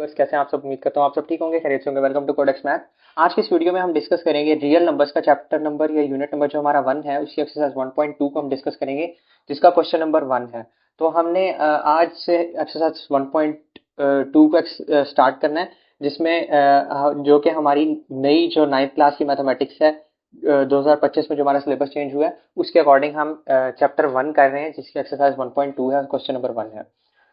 Viewers, कैसे हैं आप सब? उम्मीद करता हूँ आप सब ठीक होंगे, खैरियत से होंगे। Welcome to Codex Math. आज की इस वीडियो में हम डिस्कस करेंगे रियल नंबर्स का चैप्टर नंबर या यूनिट नंबर जो हमारा 1 है, उसकी एक्सरसाइज 1.2 को हम डिस्कस करेंगे, जिसका क्वेश्चन नंबर 1 है। तो हमने आज से एक्सरसाइज 1.2 को स्टार्ट करना है, जिसमें जो कि हमारी नई जो 9th क्लास की मैथमेटिक्स है, 2025 में जो हमारा सिलेबस चेंज हुआ है, उसके अकॉर्डिंग हम चैप्टर 1 कर रहे हैं, जिसकी एक्सरसाइज 1.2 है, क्वेश्चन नंबर 1 है।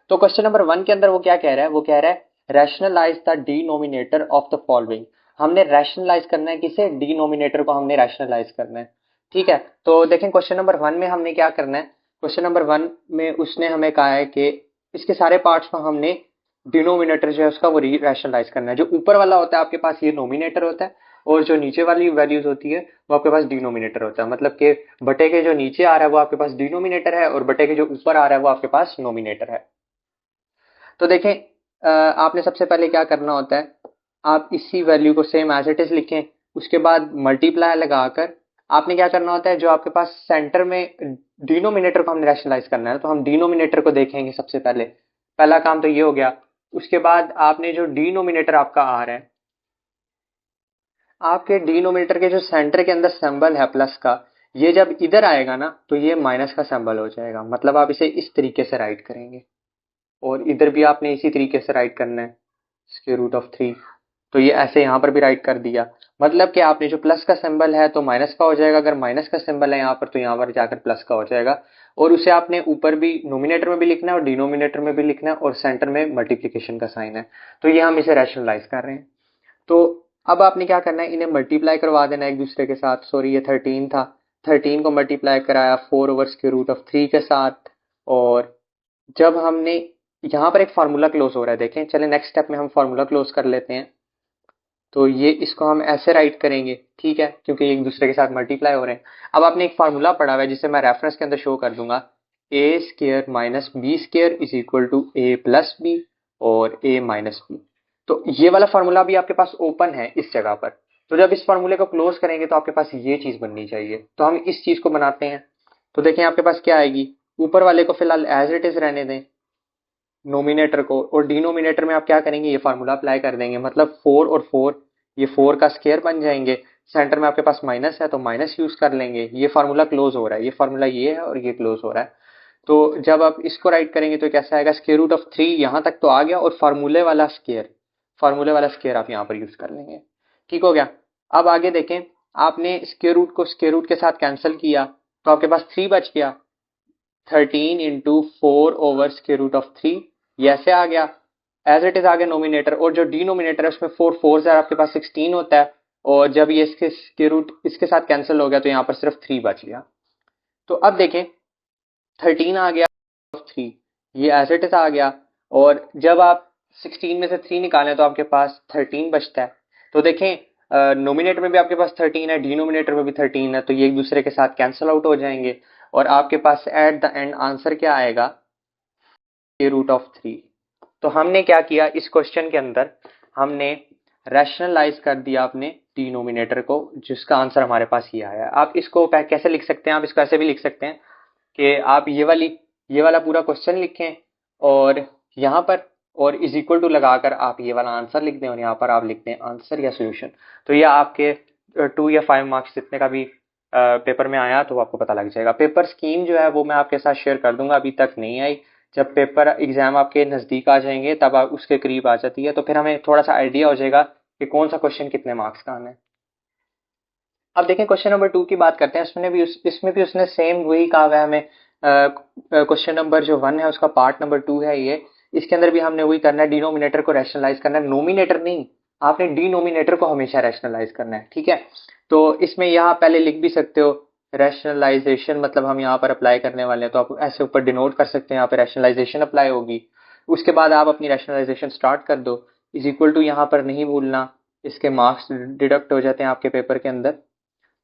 तो क्वेश्चन नंबर 1 के अंदर वो क्या कह रहा है? वो कह रहा है rationalise the denominator of the following. हमने रैशनलाइज करना है, किसे? डिनोमिनेटर को हमने रैशनलाइज करना है। ठीक है, तो देखें क्वेश्चन नंबर 1 में हमने क्या करना है। क्वेश्चन नंबर 1 में उसने हमें कहा है कि इसके सारे पार्ट्स को हमने डिनोमिनेटर जो है उसका वो रैशनलाइज करना है। जो ऊपर वाला होता है आपके पास ये नोमिनेटर होता है, और जो नीचे वाली वैल्यूज होती है वो आपके पास डिनोमिनेटर होता है। मतलब कि बटे के जो नीचे आ रहा है वो आपके पास डिनोमिनेटर है, और बटे के जो ऊपर आ रहा है वो आपके पास नोमिनेटर है। तो देखें, आपने सबसे पहले क्या करना होता है, आप इसी वैल्यू को सेम एज इट इज लिखें। उसके बाद मल्टीप्लाई लगाकर आपने क्या करना होता है, जो आपके पास सेंटर में डिनोमिनेटर को हमने रैशनलाइज करना है, तो हम डिनोमिनेटर को देखेंगे सबसे पहले। पहला काम तो ये हो गया। उसके बाद आपने जो डिनोमिनेटर आपका आ रहा है, आपके डिनोमिनेटर के जो सेंटर के अंदर सिंबल है प्लस का, ये जब इधर आएगा ना तो ये माइनस का सिंबल हो जाएगा। मतलब आप इसे इस तरीके से राइट करेंगे, और इधर भी आपने इसी तरीके से राइट करना है, स्क्वायर रूट ऑफ 3। तो ये ऐसे यहाँ पर भी राइट कर दिया। मतलब कि आपने जो प्लस का सिंबल है तो माइनस का हो जाएगा, अगर माइनस का सिंबल है यहाँ पर तो यहाँ पर जाकर प्लस का हो जाएगा। और उसे आपने ऊपर भी नोमिनेटर में भी लिखना है और डिनोमिनेटर में भी लिखना है, और सेंटर में मल्टीप्लिकेशन का साइन है। तो ये हम इसे रैशनलाइज कर रहे हैं। तो अब आपने क्या करना है, इन्हें मल्टीप्लाई करवा देना एक दूसरे के साथ। सॉरी, ये 13 था, 13 को मल्टीप्लाई कराया 4 ओवर स्क्वायर रूट ऑफ 3 के साथ। और जब हमने यहाँ पर एक फार्मूला क्लोज हो रहा है, देखें, चले नेक्स्ट स्टेप में हम फार्मूला क्लोज कर लेते हैं। तो ये इसको हम ऐसे राइट करेंगे, ठीक है, क्योंकि ये एक दूसरे के साथ मल्टीप्लाई हो रहे हैं। अब आपने एक फार्मूला पढ़ा हुआ है जिसे मैं रेफरेंस के अंदर शो कर दूंगा। A square minus b square is equal to a plus b और ए माइनस बी। तो ये वाला फार्मूला भी आपके पास ओपन है इस जगह पर। तो जब इस फार्मूले को क्लोज करेंगे तो आपके पास ये चीज बननी चाहिए। तो हम इस चीज को बनाते हैं। तो देखें आपके पास क्या आएगी। ऊपर वाले को फिलहाल एज इट इज रहने दें, नोमिनेटर को, और डिनोमिनेटर में आप क्या करेंगे, ये फार्मूला अप्लाई कर देंगे। मतलब 4 और 4, ये 4 का स्क्वायर बन जाएंगे। सेंटर में आपके पास माइनस है तो माइनस यूज कर लेंगे। ये फार्मूला क्लोज हो रहा है, ये फार्मूला ये है और ये क्लोज हो रहा है। तो जब आप इसको राइट करेंगे तो कैसा आएगा, स्क्वायर रूट ऑफ 3 यहां तक तो आ गया, और फार्मूले वाला स्क्वायर आप यहां पर यूज कर लेंगे। ठीक हो गया। अब आगे देखें, आपने स्क्वायर रूट को स्क्वायर रूट के साथ कैंसिल किया तो आपके पास 3 बच गया। 13 into 4 over square root of 3, ये ऐसे आ गया, एज इट इज आ गया नोमिनेटर। और जो डिनोमिनेटर है उसमें 4 4 से आपके पास 16 होता है, और जब ये इसके स्क्वायर रूट इसके साथ कैंसिल हो गया तो यहाँ पर सिर्फ 3 बच गया। तो अब देखें, 13 आ गया, 3 ये एज इट इज आ गया, और जब आप 16 में से 3 निकालें तो आपके पास 13 बचता है। तो देखें, नोमिनेटर में भी आपके पास 13 है, डिनोमिनेटर में भी 13 है, तो ये एक दूसरे के साथ कैंसिल आउट हो जाएंगे, और आपके पास एट द एंड आंसर क्या आएगा, स्क्वायर रूट ऑफ 3। तो हमने क्या किया, इस क्वेश्चन के अंदर हमने रैशनलाइज कर दिया अपने डिनोमिनेटर को, जिसका आंसर हमारे पास ये आया। आप इसको कैसे लिख सकते हैं, आप इसको ऐसे भी लिख सकते हैं कि आप ये वाला पूरा क्वेश्चन लिखें, और यहाँ पर और इज इक्वल टू लगाकर आप ये वाला आंसर लिख दें, और यहाँ पर आप लिख दें आंसर या सोल्यूशन। तो ये आपके 2 या 5 मार्क्स जितने का भी पेपर में आया तो आपको पता लग जाएगा। पेपर स्कीम जो है वो मैं आपके साथ शेयर कर दूंगा, अभी तक नहीं आई। जब पेपर एग्जाम आपके नज़दीक आ जाएंगे तब आप उसके करीब आ जाती है, तो फिर हमें थोड़ा सा आइडिया हो जाएगा कि कौन सा क्वेश्चन कितने मार्क्स का आना है। अब देखें क्वेश्चन नंबर 2 की बात करते हैं। इसमें भी उसने सेम वही कहा हुआ है हमें। क्वेश्चन नंबर जो 1 है उसका पार्ट नंबर 2 है ये। इसके अंदर भी हमने वही करना है, डिनोमिनेटर को रैशनलाइज करना है, नोमिनेटर नहीं, आपने डिनोमिनेटर को हमेशा रैशनलाइज करना है। ठीक है, तो इसमें यहाँ पहले लिख भी सकते हो रैशनलाइजेशन, मतलब हम यहाँ पर अप्लाई करने वाले हैं, तो आप ऐसे ऊपर डिनोट कर सकते हैं, यहाँ पे रैशनलाइजेशन अप्लाई होगी। उसके बाद आप अपनी रैशनलाइजेशन स्टार्ट कर दो। इज इक्वल टू यहाँ पर नहीं भूलना, इसके मार्क्स डिडक्ट हो जाते हैं आपके पेपर के अंदर।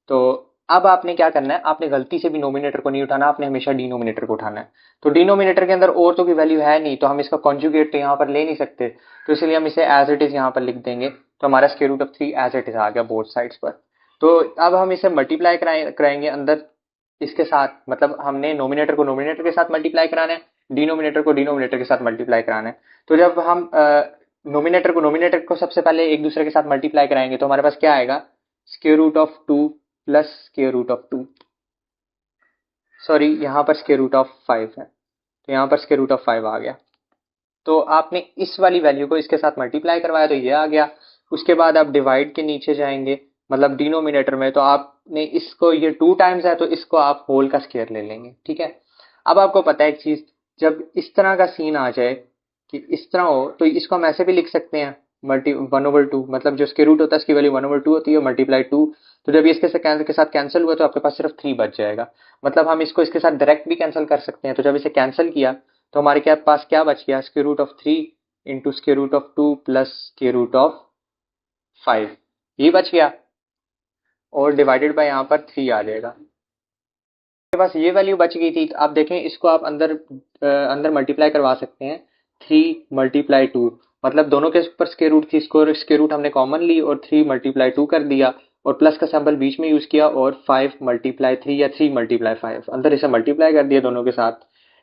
तो अब आपने क्या करना है, आपने गलती से भी नोमिनेटर को नहीं उठाना, आपने हमेशा डिनोमिनेटर को उठाना है। तो डिनोमिनेटर के अंदर और तो की वैल्यू है नहीं, तो हम इसका कॉन्जुगेट तो यहाँ पर ले नहीं सकते, तो इसलिए हम इसे एज इट इज यहाँ पर लिख देंगे। तो हमारा square root of 3 as it is आ गया बोथ साइड्स पर। तो अब हम इसे मल्टीप्लाई कराएंगे अंदर इसके साथ, मतलब हमने नोमिनेटर को नोमिनेटर के साथ मल्टीप्लाई कराना है, डिनोमिनेटर को डिनोमिनेटर के साथ मल्टीप्लाई कराना है। तो जब हम नोमिनेटर को सबसे पहले एक दूसरे के साथ मल्टीप्लाई कराएंगे तो हमारे पास क्या आएगा, square root of 2 plus square root of 2, sorry यहाँ पर स्क्वायर रूट ऑफ 5 है तो यहाँ पर स्क्वायर रूट ऑफ 5 आ गया। तो आपने इस वाली वैल्यू को इसके साथ मल्टीप्लाई करवाया तो ये आ गया। उसके बाद आप डिवाइड के नीचे जाएंगे, मतलब डिनोमिनेटर में, तो आपने इसको, ये 2 टाइम्स है तो इसको आप होल का स्क्वायर ले लेंगे, ठीक है। अब आपको पता है एक चीज, जब इस तरह का सीन आ जाए कि इस तरह हो तो इसको हम ऐसे भी लिख सकते हैं, मल्टी 1/2, मतलब जो स्क्वायर रूट होता है इसकी वैल्यू 1/2 होती है, मल्टीप्लाई 2। तो जब ये इसके साथ कैंसिल हुआ तो आपके पास सिर्फ 3 बच जाएगा, मतलब हम इसको इसके साथ डायरेक्ट भी कैंसिल कर सकते हैं। तो जब इसे कैंसिल किया तो हमारे क्या पास क्या बच गया, square root of 3 into square root of 2 plus square root of 5, ये बच गया, और डिवाइडेड बाय यहाँ पर 3 आ जाएगा। आपके पास ये वैल्यू बच गई थी, तो आप देखें इसको आप अंदर मल्टीप्लाई करवा सकते हैं, 3 मल्टीप्लाई 2, मतलब दोनों के ऊपर स्क्वायर रूट थी, इसको स्क्वायर रूट हमने कॉमन ली और 3 मल्टीप्लाई 2 कर दिया और प्लस का सिंबल बीच में यूज किया और 5 मल्टीप्लाई 3 या 3 मल्टीप्लाई 5 अंदर इसे मल्टीप्लाई कर दिया दोनों के साथ,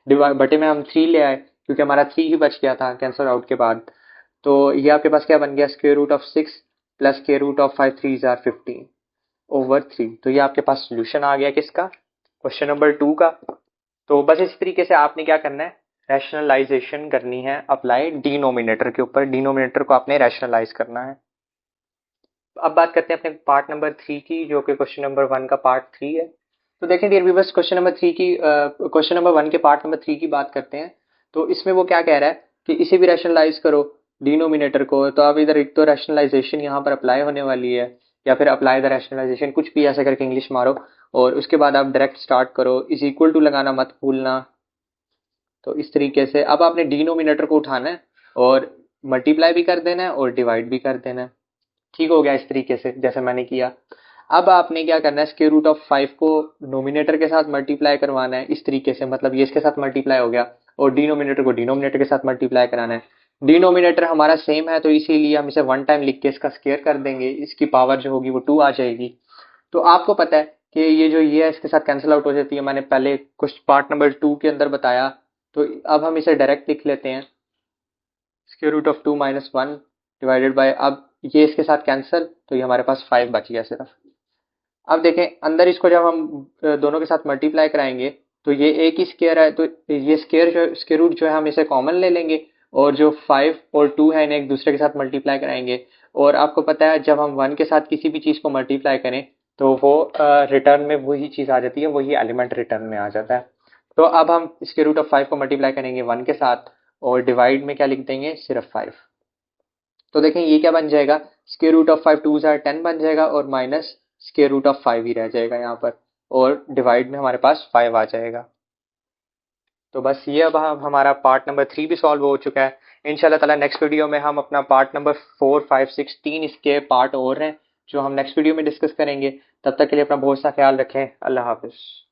बटे में हम 3 ले आए क्योंकि हमारा 3 ही बच गया था कैंसल आउट के बाद। तो ये आपके पास क्या बन गया, square root of 6 plus square root of 5 3 जार 15 ओवर 3। तो ये आपके पास सोल्यूशन आ गया किसका, क्वेश्चन नंबर 2 का। तो बस इस तरीके से आपने क्या करना है, रैशनलाइजेशन करनी है अप्लाई डिनोमिनेटर के ऊपर, डिनोमिनेटर को आपने रैशनलाइज करना है। अब बात करते हैं अपने पार्ट नंबर 3 की, जो कि क्वेश्चन नंबर 1 का पार्ट 3 है। तो देखें डियर व्यूअर्स, क्वेश्चन नंबर 1 के पार्ट नंबर 3 की बात करते हैं। तो इसमें वो क्या कह रहा है कि इसे भी रैशनलाइज करो डिनोमिनेटर को। तो अब इधर एक तो रैशनलाइजेशन यहाँ पर अप्लाई होने वाली है, या फिर अप्लाई द रैशनलाइजेशन, कुछ भी ऐसा करके इंग्लिश मारो, और उसके बाद आप डायरेक्ट स्टार्ट करो, इज इक्वल टू लगाना मत भूलना। तो इस तरीके से अब आपने डिनोमिनेटर को उठाना है और मल्टीप्लाई भी कर देना है और डिवाइड भी कर देना है। ठीक हो गया इस तरीके से जैसे मैंने किया। अब आपने क्या करना है, स्क्वायर रूट ऑफ 5 को नोमिनेटर के साथ मल्टीप्लाई करवाना है इस तरीके से, मतलब ये इसके साथ मल्टीप्लाई हो गया, और डिनोमिनेटर को डिनोमिनेटर के साथ मल्टीप्लाई कराना है। डिनोमिनेटर हमारा सेम है तो इसीलिए हम इसे 1 टाइम लिख के इसका स्क्वायर कर देंगे, इसकी पावर जो होगी वो 2 आ जाएगी। तो आपको पता है कि ये जो ये है इसके साथ कैंसिल आउट हो जाती है, मैंने पहले कुछ पार्ट नंबर 2 के अंदर बताया। तो अब हम इसे डायरेक्ट लिख लेते हैं, square root of 2 minus 1 divided by, अब ये इसके साथ कैंसिल तो ये हमारे पास 5 बच गया सिर्फ। अब देखें अंदर इसको जब हम दोनों के साथ मल्टीप्लाई कराएंगे तो ये एक ही स्क्वायर है, तो ये स्क्वायर रूट जो है हम इसे कॉमन ले लेंगे, और जो 5 और 2 है इन्हें एक दूसरे के साथ मल्टीप्लाई कराएंगे। और आपको पता है जब हम 1 के साथ किसी भी चीज़ को मल्टीप्लाई करें तो वो रिटर्न में वही चीज़ आ जाती है, वही एलिमेंट रिटर्न में आ जाता है। तो अब हम स्क्वायर रूट ऑफ 5 को मल्टीप्लाई करेंगे 1 के साथ, और डिवाइड में क्या लिख देंगे, सिर्फ 5। तो देखें ये क्या बन जाएगा, स्क्वायर रूट ऑफ 5 2 10 बन जाएगा, और माइनस स्क्वायर रूट ऑफ 5 ही रह जाएगा यहाँ पर, और डिवाइड में हमारे पास 5 आ जाएगा। तो बस ये अब हमारा पार्ट नंबर 3 भी सॉल्व हो चुका है। इंशाल्लाह ताला नेक्स्ट वीडियो में हम अपना पार्ट नंबर 4 5 6 3 इसके पार्ट और हैं जो हम नेक्स्ट वीडियो में डिस्कस करेंगे। तब तक के लिए अपना बहुत सा ख्याल रखें। अल्लाह हाफिज़।